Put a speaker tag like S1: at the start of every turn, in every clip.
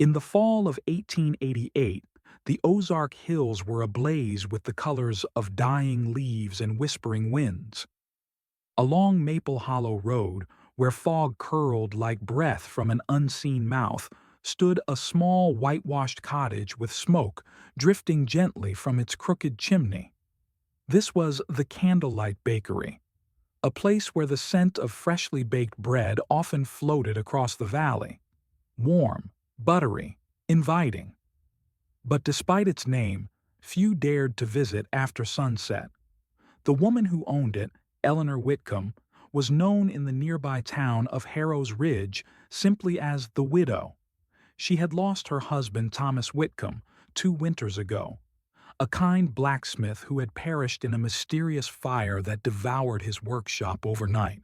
S1: In the fall of 1888, the Ozark Hills were ablaze with the colors of dying leaves and whispering winds. Along Maple Hollow Road, where fog curled like breath from an unseen mouth, stood a small whitewashed cottage with smoke drifting gently from its crooked chimney. This was the Candlelight Bakery, a place where the scent of freshly baked bread often floated across the valley, warm, buttery, inviting. But despite its name, few dared to visit after sunset. The woman who owned it, Eleanor Whitcomb, was known in the nearby town of Harrow's Ridge simply as the widow. She had lost her husband Thomas Whitcomb 2 winters ago, a kind blacksmith who had perished in a mysterious fire that devoured his workshop overnight.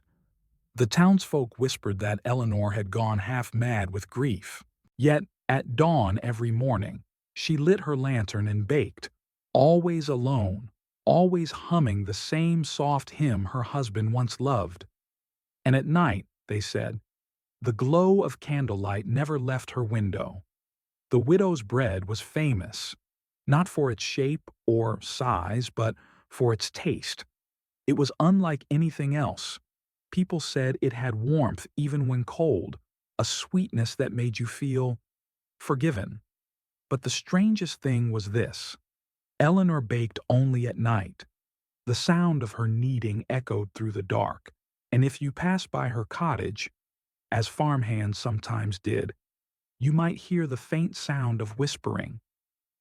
S1: The townsfolk whispered that Eleanor had gone half mad with grief. Yet, at dawn every morning, she lit her lantern and baked, always alone, always humming the same soft hymn her husband once loved. And at night, they said, the glow of candlelight never left her window. The widow's bread was famous, not for its shape or size, but for its taste. It was unlike anything else. People said it had warmth even when cold, a sweetness that made you feel forgiven. But the strangest thing was this. Eleanor baked only at night. The sound of her kneading echoed through the dark, and if you passed by her cottage, as farmhands sometimes did, you might hear the faint sound of whispering.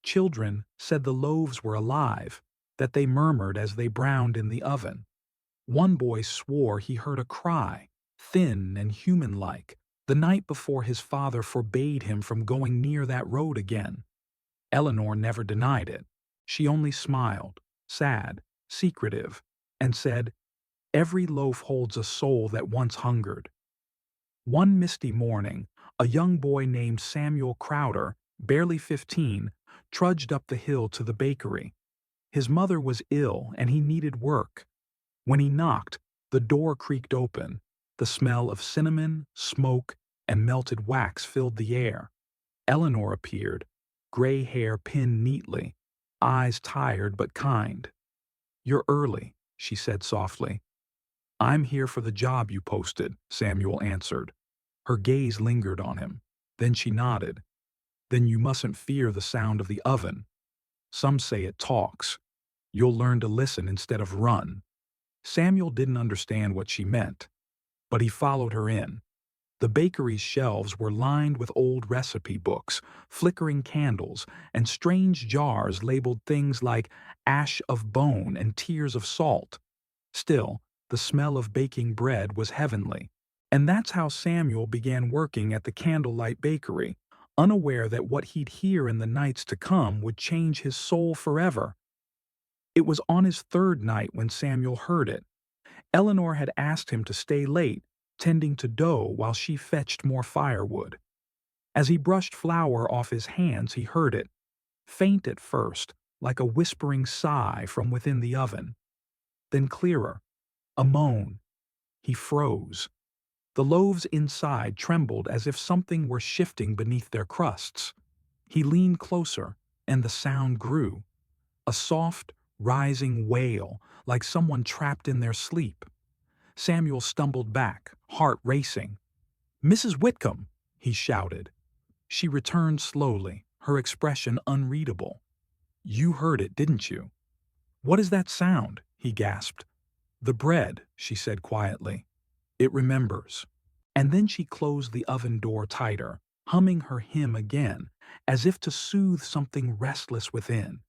S1: Children said the loaves were alive, that they murmured as they browned in the oven. One boy swore he heard a cry, thin and human-like, the night before his father forbade him from going near that road again. Eleanor never denied it. She only smiled, sad, secretive, and said, "Every loaf holds a soul that once hungered." One misty morning, a young boy named Samuel Crowder, barely 15, trudged up the hill to the bakery. His mother was ill and he needed work. When he knocked, the door creaked open. The smell of cinnamon, smoke, and melted wax filled the air. Eleanor appeared, gray hair pinned neatly, eyes tired but kind. "You're early," she said softly. "I'm here for the job you posted," Samuel answered. Her gaze lingered on him. Then she nodded. "Then you mustn't fear the sound of the oven. Some say it talks. You'll learn to listen instead of run." Samuel didn't understand what she meant, but he followed her in. The bakery's shelves were lined with old recipe books, flickering candles, and strange jars labeled things like ash of bone and tears of salt. Still, the smell of baking bread was heavenly. And that's how Samuel began working at the Candlelight Bakery, unaware that what he'd hear in the nights to come would change his soul forever. It was on his third night when Samuel heard it. Eleanor had asked him to stay late, tending to dough while she fetched more firewood. As he brushed flour off his hands, he heard it, faint at first, like a whispering sigh from within the oven. Then clearer, a moan. He froze. The loaves inside trembled as if something were shifting beneath their crusts. He leaned closer, and the sound grew. A soft, rising wail, like someone trapped in their sleep. Samuel stumbled back, heart racing. "Mrs. Whitcomb!" he shouted. She returned slowly, her expression unreadable. "You heard it, didn't you?" "What is that sound?" he gasped. "The bread," she said quietly. "It remembers." And then she closed the oven door tighter, humming her hymn again, as if to soothe something restless within.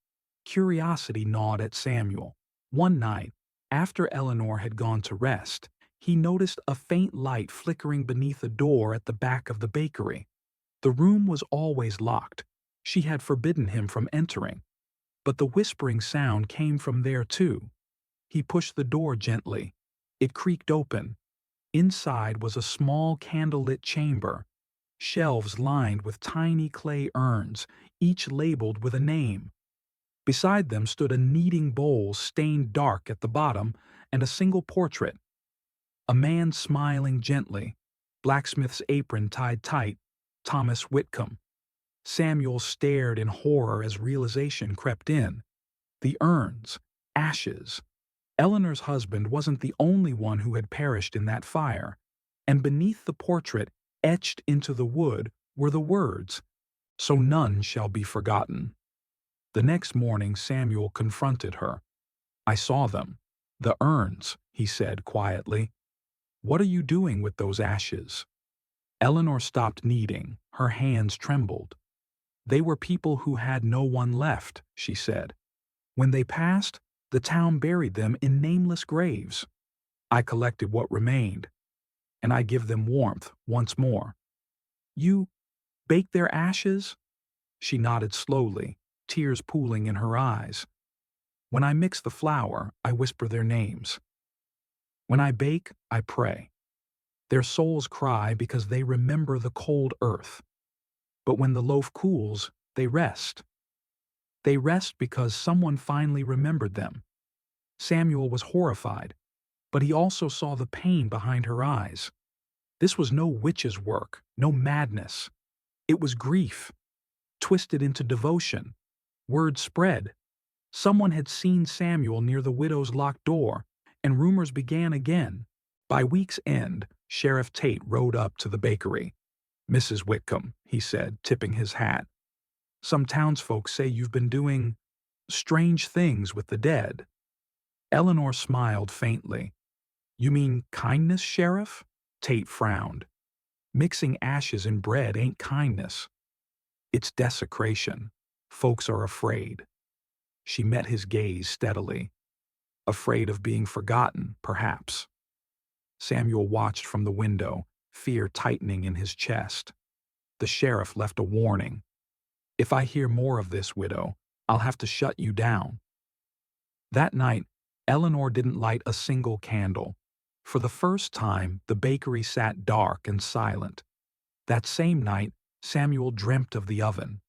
S1: Curiosity gnawed at Samuel. One night, after Eleanor had gone to rest, he noticed a faint light flickering beneath a door at the back of the bakery. The room was always locked. She had forbidden him from entering. But the whispering sound came from there too. He pushed the door gently. It creaked open. Inside was a small candlelit chamber, shelves lined with tiny clay urns, each labeled with a name. Beside them stood a kneading bowl stained dark at the bottom and a single portrait. A man smiling gently, blacksmith's apron tied tight, Thomas Whitcomb. Samuel stared in horror as realization crept in. The urns, ashes. Eleanor's husband wasn't the only one who had perished in that fire, and beneath the portrait, etched into the wood, were the words, "So none shall be forgotten." The next morning Samuel confronted her. "I saw them. The urns," he said quietly. "What are you doing with those ashes?" Eleanor stopped kneading. Her hands trembled. "They were people who had no one left," she said. "When they passed, the town buried them in nameless graves. I collected what remained, and I give them warmth once more." "You bake their ashes?" She nodded slowly, tears pooling in her eyes. "When I mix the flour, I whisper their names. When I bake, I pray. Their souls cry because they remember the cold earth. But when the loaf cools, they rest. They rest because someone finally remembered them." Samuel was horrified, but he also saw the pain behind her eyes. This was no witch's work, no madness. It was grief, twisted into devotion. Word spread. Someone had seen Samuel near the widow's locked door, and rumors began again. By week's end, Sheriff Tate rode up to the bakery. "Mrs. Whitcomb," he said, tipping his hat, "some townsfolk say you've been doing strange things with the dead." Eleanor smiled faintly. "You mean kindness, Sheriff?" Tate frowned. "Mixing ashes in bread ain't kindness. It's desecration. Folks are afraid." She met his gaze steadily. "Afraid of being forgotten, perhaps." Samuel watched from the window, fear tightening in his chest. The sheriff left a warning. "If I hear more of this, widow, I'll have to shut you down." That night, Eleanor didn't light a single candle. For the first time, the bakery sat dark and silent. That same night, Samuel dreamt of the oven.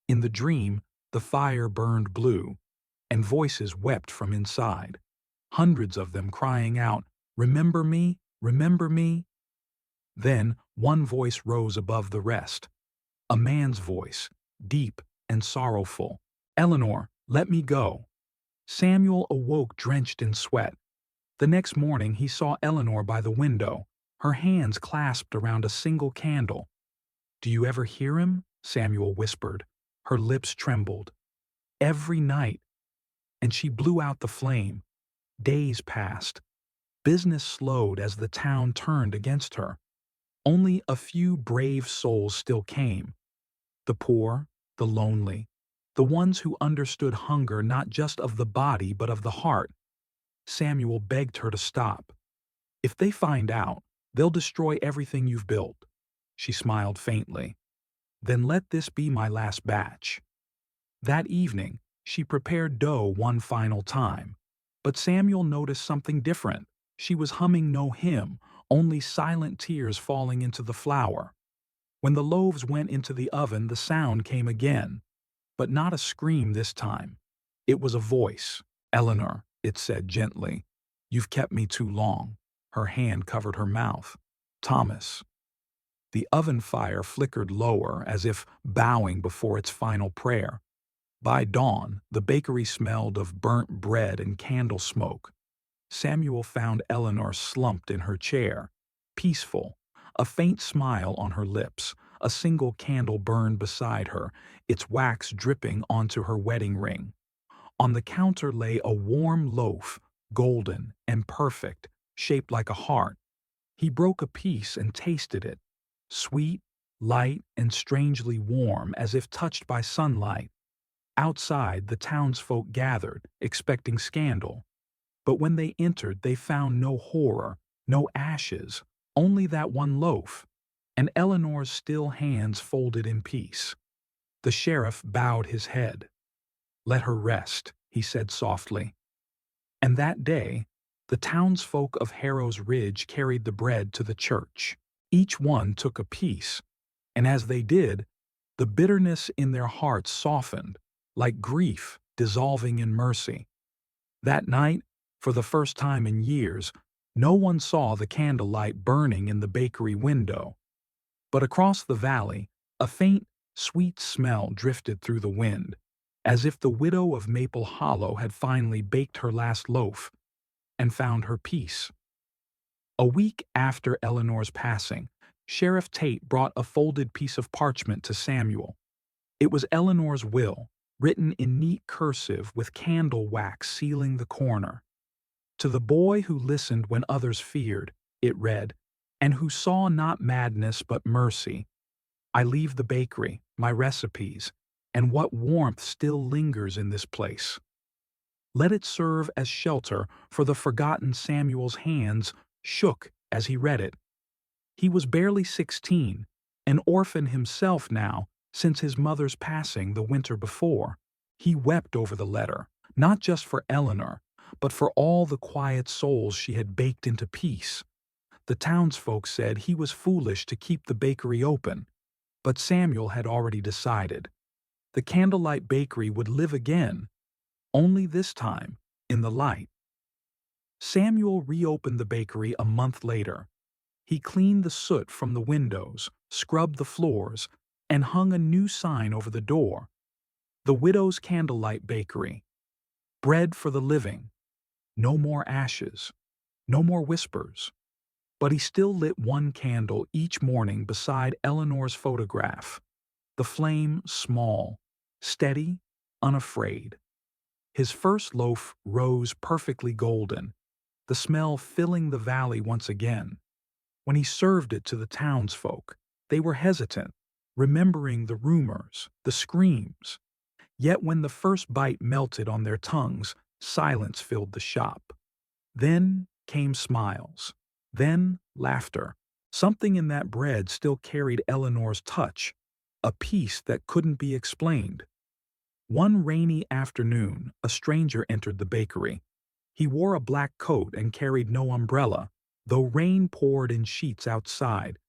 S1: In the dream, the fire burned blue, and voices wept from inside. Hundreds of them crying out, "Remember me, remember me." Then one voice rose above the rest. A man's voice, deep and sorrowful. "Eleanor, let me go." Samuel awoke drenched in sweat. The next morning he saw Eleanor by the window, her hands clasped around a single candle. "Do you ever hear him?" Samuel whispered. Her lips trembled. "Every night." And she blew out the flame. Days passed. Business slowed as the town turned against her. Only a few brave souls still came. The poor, the lonely, the ones who understood hunger not just of the body but of the heart. Samuel begged her to stop. "If they find out, they'll destroy everything you've built." She smiled faintly. "Then let this be my last batch." That evening, she prepared dough one final time. But Samuel noticed something different. She was humming no hymn, only silent tears falling into the flour. When the loaves went into the oven, the sound came again. But not a scream this time. It was a voice. "Eleanor," it said gently, "you've kept me too long." Her hand covered her mouth. "Thomas." The oven fire flickered lower, as if bowing before its final prayer. By dawn, the bakery smelled of burnt bread and candle smoke. Samuel found Eleanor slumped in her chair, peaceful, a faint smile on her lips. A single candle burned beside her, its wax dripping onto her wedding ring. On the counter lay a warm loaf, golden and perfect, shaped like a heart. He broke a piece and tasted it, sweet, light, and strangely warm, as if touched by sunlight. Outside, the townsfolk gathered, expecting scandal. But when they entered, they found no horror, no ashes, only that one loaf, and Eleanor's still hands folded in peace. The sheriff bowed his head. "Let her rest," he said softly. And that day, the townsfolk of Harrow's Ridge carried the bread to the church. Each one took a piece, and as they did, the bitterness in their hearts softened, like grief dissolving in mercy. That night, for the first time in years, no one saw the candlelight burning in the bakery window. But across the valley, a faint, Sweet smell drifted through the wind, as if the widow of Maple Hollow had finally baked her last loaf and found her peace. A week after Eleanor's passing, Sheriff Tate brought a folded piece of parchment to Samuel. It was Eleanor's will, written in neat cursive with candle wax sealing the corner. To the boy who listened when others feared, it read, and who saw not madness but mercy, I leave the bakery, my recipes, and what warmth still lingers in this place. Let it serve as shelter for the forgotten. Samuel's hands shook as he read it. He was barely 16, an orphan himself now since his mother's passing the winter before. He wept over the letter, not just for Eleanor, but for all the quiet souls she had baked into peace. The townsfolk said he was foolish to keep the bakery open, but Samuel had already decided. The Candlelight Bakery would live again, only this time in the light. Samuel reopened the bakery a month later. He cleaned the soot from the windows, scrubbed the floors, and hung a new sign over the door. The Widow's Candlelight Bakery. Bread for the living. No more ashes. No more whispers. But he still lit one candle each morning beside Eleanor's photograph. The flame small, steady, unafraid. His first loaf rose perfectly golden, the smell filling the valley once again. When he served it to the townsfolk, they were hesitant, remembering the rumors, the screams. Yet when the first bite melted on their tongues, silence filled the shop. Then came smiles. Then laughter. Something in that bread still carried Eleanor's touch, a peace that couldn't be explained. One rainy afternoon, a stranger entered the bakery. He wore a black coat and carried no umbrella, though rain poured in sheets outside.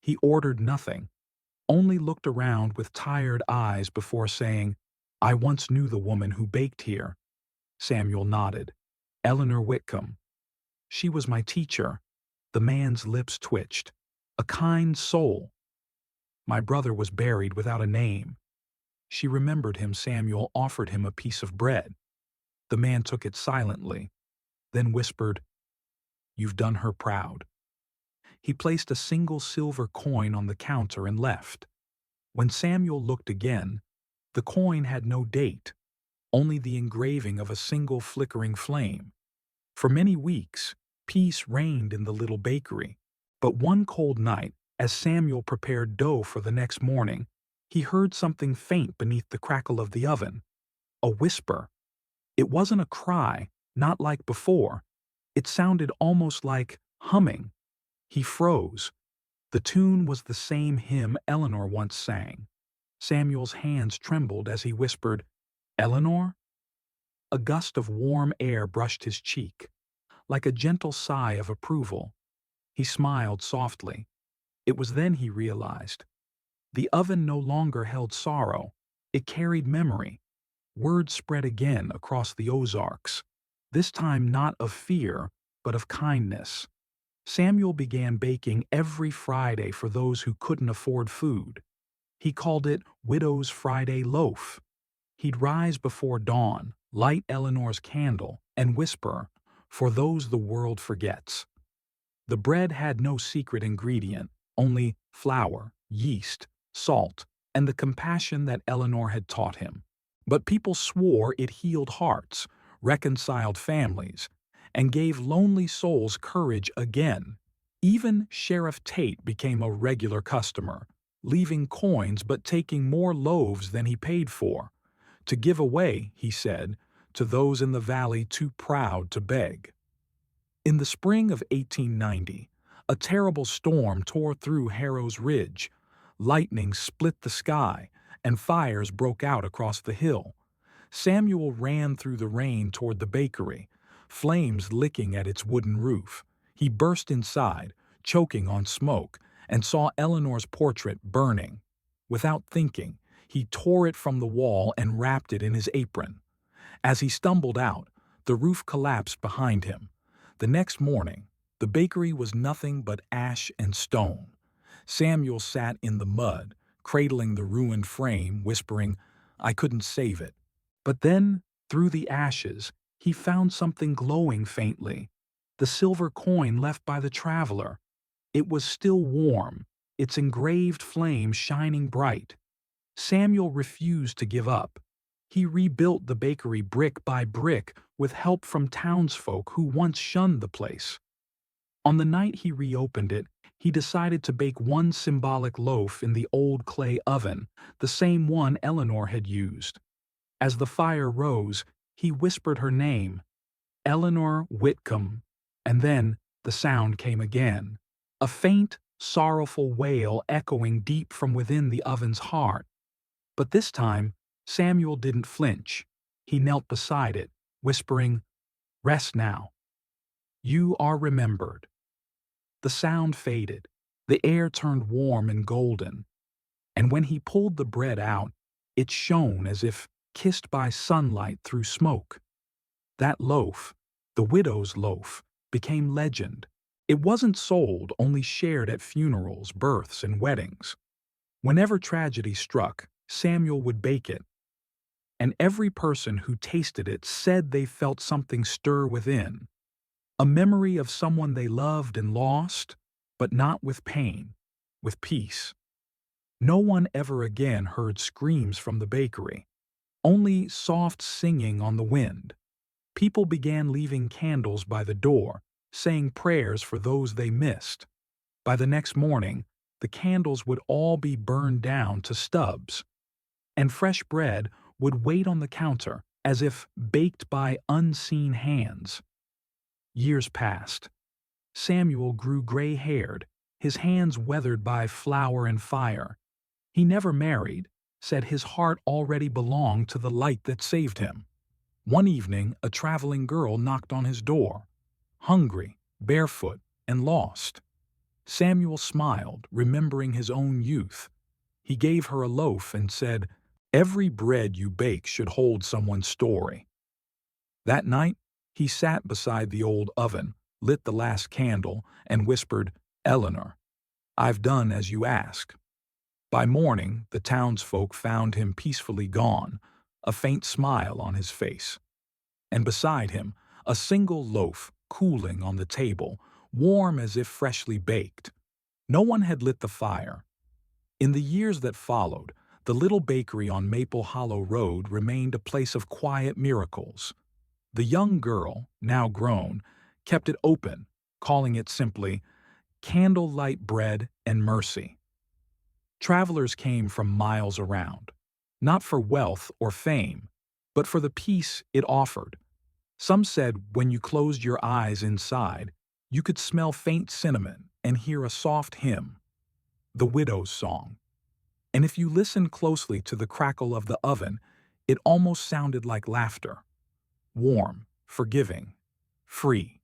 S1: He ordered nothing, only looked around with tired eyes before saying, I once knew the woman who baked here. Samuel nodded. Eleanor Whitcomb. She was my teacher. The man's lips twitched. A kind soul. My brother was buried without a name. She remembered him. Samuel offered him a piece of bread. The man took it silently, then whispered, You've done her proud. He placed a single silver coin on the counter and left. When Samuel looked again, the coin had no date, only the engraving of a single flickering flame. For many weeks, peace reigned in the little bakery. But one cold night, as Samuel prepared dough for the next morning, he heard something faint beneath the crackle of the oven. A whisper. It wasn't a cry, not like before. It sounded almost like humming. He froze. The tune was the same hymn Eleanor once sang. Samuel's hands trembled as he whispered, Eleanor? A gust of warm air brushed his cheek, like a gentle sigh of approval. He smiled softly. It was then he realized. The oven no longer held sorrow. It carried memory. Word spread again across the Ozarks, this time not of fear, but of kindness. Samuel began baking every Friday for those who couldn't afford food. He called it Widow's Friday Loaf. He'd rise before dawn, light Eleanor's candle, and whisper, For those the world forgets. The bread had no secret ingredient, only flour, yeast, salt, and the compassion that Eleanor had taught him. But people swore it healed hearts, reconciled families, and gave lonely souls courage again. Even Sheriff Tate became a regular customer, leaving coins but taking more loaves than he paid for. To give away, he said, to those in the valley too proud to beg. In the spring of 1890, a terrible storm tore through Harrow's Ridge. Lightning split the sky, and fires broke out across the hill. Samuel ran through the rain toward the bakery, flames licking at its wooden roof. He burst inside, choking on smoke, and saw Eleanor's portrait burning. Without thinking, he tore it from the wall and wrapped it in his apron. As he stumbled out, the roof collapsed behind him. The next morning, the bakery was nothing but ash and stone. Samuel sat in the mud, cradling the ruined frame, whispering, "I couldn't save it." But then, through the ashes, he found something glowing faintly. The silver coin left by the traveler. It was still warm, its engraved flame shining bright. Samuel refused to give up. He rebuilt the bakery brick by brick with help from townsfolk who once shunned the place. On the night he reopened it, he decided to bake one symbolic loaf in the old clay oven, the same one Eleanor had used. As the fire rose, he whispered her name, Eleanor Whitcomb, and then the sound came again, a faint, sorrowful wail echoing deep from within the oven's heart. But this time, Samuel didn't flinch. He knelt beside it, whispering, "Rest now. You are remembered." The sound faded. The air turned warm and golden. And when he pulled the bread out, it shone as if kissed by sunlight through smoke. That loaf, the widow's loaf, became legend. It wasn't sold, only shared at funerals, births, and weddings. Whenever tragedy struck, Samuel would bake it, and every person who tasted it said they felt something stir within, a memory of someone they loved and lost, but not with pain, with peace. No one ever again heard screams from the bakery, only soft singing on the wind. People began leaving candles by the door, saying prayers for those they missed. By the next morning, the candles would all be burned down to stubs, and fresh bread would wait on the counter as if baked by unseen hands. Years passed. Samuel grew gray-haired, his hands weathered by flour and fire. He never married, said his heart already belonged to the light that saved him. One evening, a traveling girl knocked on his door, hungry, barefoot, and lost. Samuel smiled, remembering his own youth. He gave her a loaf and said, "Every bread you bake should hold someone's story." That night, he sat beside the old oven, lit the last candle, and whispered, "Eleanor, I've done as you ask." By morning, the townsfolk found him peacefully gone, a faint smile on his face. And beside him, a single loaf cooling on the table, warm as if freshly baked. No one had lit the fire. In the years that followed, the little bakery on Maple Hollow Road remained a place of quiet miracles. The young girl, now grown, kept it open, calling it simply Candlelight Bread and Mercy. Travelers came from miles around, not for wealth or fame, but for the peace it offered. Some said when you closed your eyes inside, you could smell faint cinnamon and hear a soft hymn, the widow's song. And if you listened closely to the crackle of the oven, it almost sounded like laughter. Warm, forgiving, free.